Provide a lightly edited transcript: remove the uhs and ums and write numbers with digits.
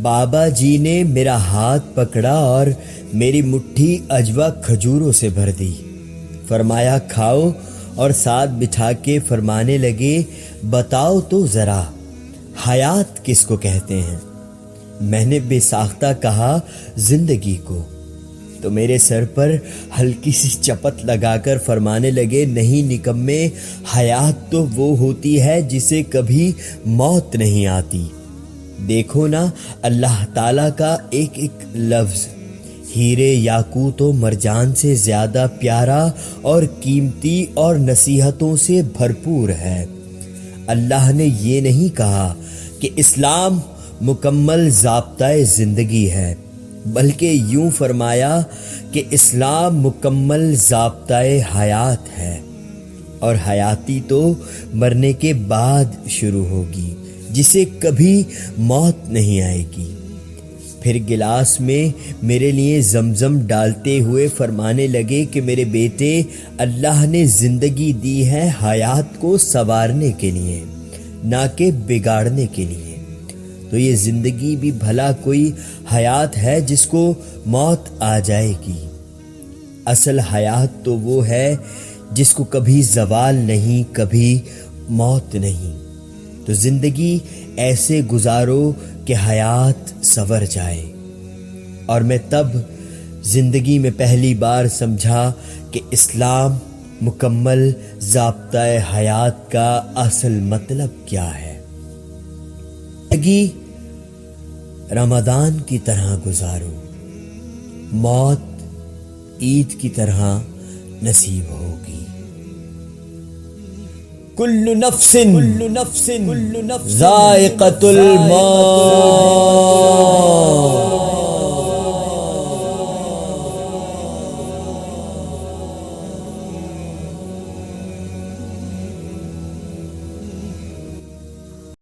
بابا جی نے میرا ہاتھ پکڑا اور میری مٹھی اجوا کھجوروں سے بھر دی، فرمایا کھاؤ، اور ساتھ بٹھا کے فرمانے لگے بتاؤ تو ذرا حیات کس کو کہتے ہیں؟ میں نے بے ساختہ کہا زندگی کو۔ تو میرے سر پر ہلکی سی چپت لگا کر فرمانے لگے نہیں نکمے، حیات تو وہ ہوتی ہے جسے کبھی موت نہیں آتی۔ دیکھو نا اللہ تعالیٰ کا ایک ایک لفظ ہیرے یاقوت و مرجان سے زیادہ پیارا اور قیمتی اور نصیحتوں سے بھرپور ہے۔ اللہ نے یہ نہیں کہا کہ اسلام مکمل ضابطۂ زندگی ہے، بلکہ یوں فرمایا کہ اسلام مکمل ضابطۂ حیات ہے، اور حیاتی تو مرنے کے بعد شروع ہوگی، جسے کبھی موت نہیں آئے گی۔ پھر گلاس میں میرے لیے زمزم ڈالتے ہوئے فرمانے لگے کہ میرے بیٹے، اللہ نے زندگی دی ہے حیات کو سنوارنے کے لیے، نہ کہ بگاڑنے کے لیے۔ تو یہ زندگی بھی بھلا کوئی حیات ہے جس کو موت آ جائے گی؟ اصل حیات تو وہ ہے جس کو کبھی زوال نہیں، کبھی موت نہیں۔ تو زندگی ایسے گزارو کہ حیات سنور جائے۔ اور میں تب زندگی میں پہلی بار سمجھا کہ اسلام مکمل ضابطۂ حیات کا اصل مطلب کیا ہے۔ زندگی رمضان کی طرح گزارو، موت عید کی طرح نصیب ہوگی۔ کل نفس ذائقۃ الموت۔